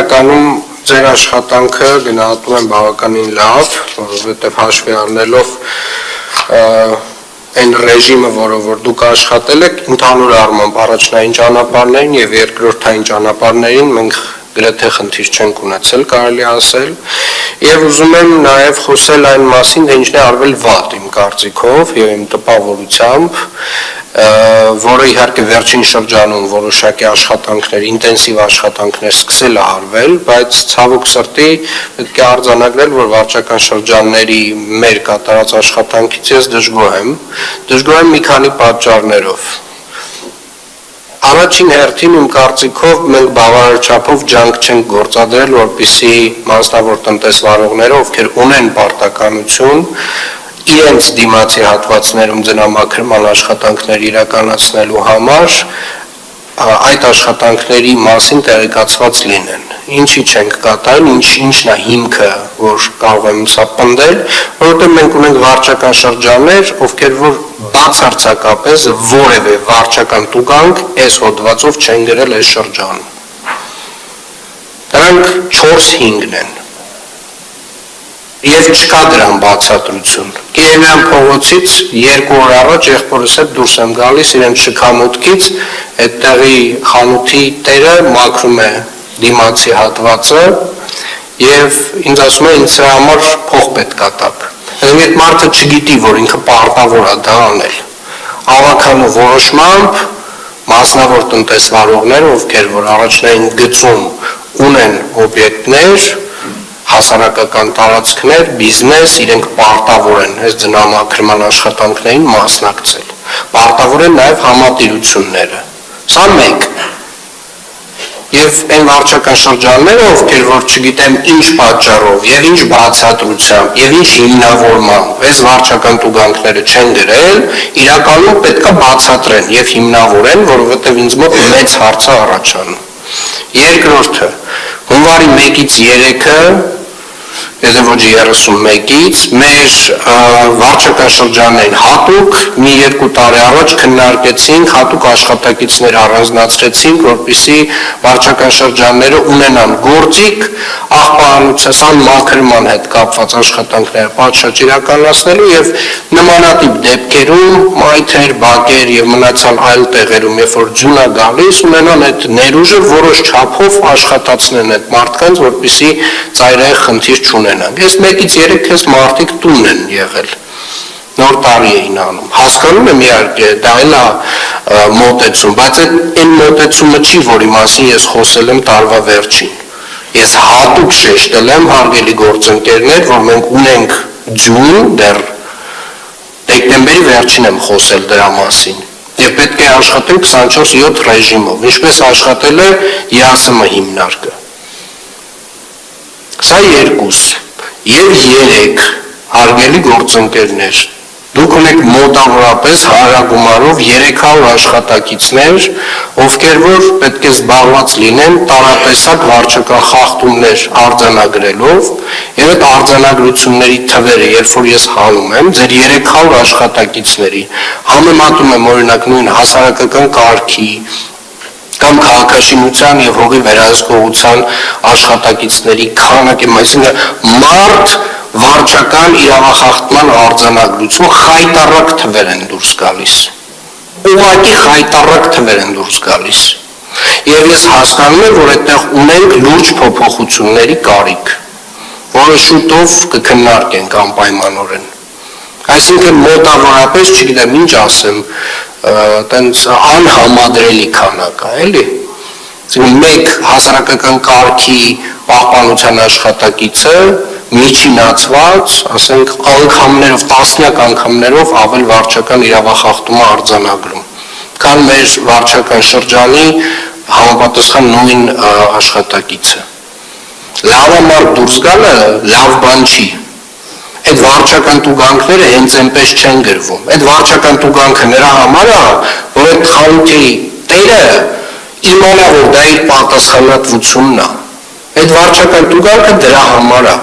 իրականում ձեր աշխատանքը գնահատում եմ բավականին լավ, որովհետև հաշվի առնելով այն ռեժիմը, որով դուք աշխատել եք, ընդհանուր առմամբ առաջնային ճանապարհներին եւ երկրորդային ճանապարհներին մենք գրեթե խնդիր չենք ունեցել, կարելի ասել, եւ ուզում եմ նաեւ խոսել այն մասին, թե ինչն է արվել վատ իմ կարծիքով եւ իմ տպավորությամբ, որը իհարկե վերջին շրջանում որոշակի աշխատանքներ, ինտենսիվ աշխատանքներ սկսել է արվել, բայց ցավոք սրտի պետք է արձանագրել, որ վարչական շրջանների մեր կատարած աշխատանքից ես դժգոհ եմ մի քանի պատճառներով։ Առաջին հերթին իմ կարծիքով մենք բավարար չափով ջանք չենք գործադրել, որպեսզի մասնավոր տնտեսվարողները, ովքեր ունեն պարտականություն, իրենց դիմացի հատվածներում ձնամաքրման աշխատանքներ իրականացնելու համար այդ աշխատանքների մասին տեղեկացված լինեն։ Ինչի չենք կատարել, ինչն է հիմքը, որ կարող եմ սա պնդել, որովհետև մենք ունենք վարչական շրջաններ, ովքեր որ բացարձակապես որևէ վարչական տուգանք այս հոդվածով չեն գրել այս շրջանում։ Դրանք 4-5-ն են։ Եվ չկա դրան բացատրություն։ Կիրևյան փողոցից 2 օր առաջ եղբորս հետ դուրս եմ գալիս իրենց շքամուտքից, այդտեղի խանութի տերը մաքրում է դիմացի հատվածը եւ ինձ ասում է ինձ սրա համար փող պետք է տաք։ Այդ մարդը չգիտի, որ ինքը պարտավոր է դա անել։ Ավականու որոշմամբ մասնավոր տնտեսվարողներ, ովքեր որ առաջնային գծում ունեն օբյեկտներ, հասարակական տարածքներ, բիզնես, իրենք պարտավոր են այս ձնամաքրման աշխատանքներին մասնակցել։ Պարտավոր են նաև համատիրությունները։ Սա մեկ։ Եվ այն վարչական շրջանները, ովքեր որ չգիտեմ ինչ պատճառով եւ ինչ բացատրությամբ եւ ինչ հիմնավորմամբ այս վարչական տուգանքները չեն գրել, իրականում պետք է բացատրեն եւ հիմնավորեն, որովհետեւ ինձ մոտ մեծ հարց է առաջանում։ Երկրորդը, հունվարի 1-ից 3-ը եթե ոչ 31-ից մեր վարչական շրջանային հատուկ մի 2 տարի առաջ քննարկեցինք, հատուկ աշխատակիցներ առանձնացրեցինք, որպեսզի վարչական շրջանները ունենան գործիք աղբահանության մաքրման հետ կապված աշխատանքները պատշաճ իրականացնելու եւ նմանատիպ դեպքերում մայթեր, բակեր եւ մնացյալ այլ տեղերում, երբ որ ջուն է գալիս, ունենան այդ ներուժը որոշ չափով աշխատացնեն այդ մարդկանց, որպեսզի ծայրահեղ խնդիր չունենան։ Ես 1-ից 3 քեզ մարդիկ տուն են եղել, նոր տարի էին անում, հասկանում եմ իհարկե, դա էլ է մոտեցում, բայց այն մոտեցումը չի, որի մասին ես խոսել եմ տարվա վերջին։ Ես հատուկ շեշտել եմ, հարգելի գործընկերներ, որ մենք ունենք ջուն, դեռ դեկտեմբերի վերջին եմ խոսել դրա մասին, եւ պետք է աշխատել 24/7 ռեժիմով, ինչպես աշխատել է ԵԱՍՄ հիմնարկը։ Սա 2 եւ 3 հարգելի գործընկերներ, դուք ունեք մոտավորապես հարագումարով 300 աշխատակիցներ, ովքեր որ պետք է զբաղված լինեն տարատեսակ վարչական խախտումներ արձանագրելով, եւ այդ արձանագրությունների թվերը, երբ որ ես հանում եմ, ձեր 300 աշխատակիցների, համեմատում եմ օրինակ նույն հասարակական կարգի կամ քաղաքաշինության եւ հողի վերահսկողության աշխատակիցների քանակը, այսինքն մարդ վարչական իրավախախտման արձանագրություն խայտառակ թվեր են դուրս գալիս։ Ուղղակի խայտառակ թվեր են դուրս գալիս։ Եվ ես հասկանում եմ, որ այդտեղ ունենք լուրջ փոփոխությունների կարիք, որը շուտով կքննարկենք անպայմանորեն։ Այսինքն մոտավորապես, չգիտեմ ինչ ասեմ, տենց անհամադրելի քանակ է, էլի։ Մեկ հասարակական կարգի պահպանության աշխատակիցը միջինացված, ասենք անգամներով, տասնյակ անգամներով ավել վարչական իրավախախտում արձանագրում, քան մեր վարչական շրջանի համապատասխան նույն աշխատակիցը։ Լավ մարդ դուրս գալը լավ բան չի։ Այդ վարչական տուգանքները հենց այնպես չեն գրվում։ Այդ վարչական տուգանքը նրա համար է, որ այդ խանութի տերը իմանա, որ դա իր պատասխանատվությունն է։ Այդ վարչական տուգանքը դրա համար է։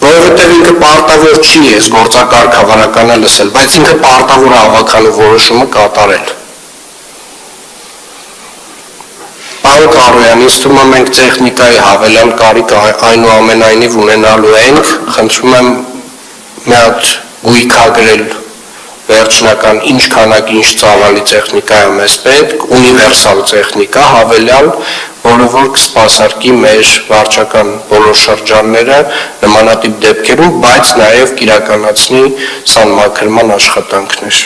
Որովհետև ինքը պարտավոր չի այս գործակարգ հավանականը լսել, բայց ինքը պարտավոր է ավականու որոշումը կատարել։ Պարոն Կարոյան, ինձ թվում է մենք տեխնիկայի հավելյալ կարիք այնուամենայնիվ ունենալու ենք, խնդրում եմ մի հատ գույքագրել վերջնական ինչ քանակի ինչ ծավալի տեխնիկա է մեզ պետք, ունիվերսալ տեխնիկա հավելյալ, որը որ կսպասարկի մեր վարչական բոլոր շրջանները նմանատիպ դեպքերում, բայց նաև կիրականացնի սանմաքրման աշխատանքներ։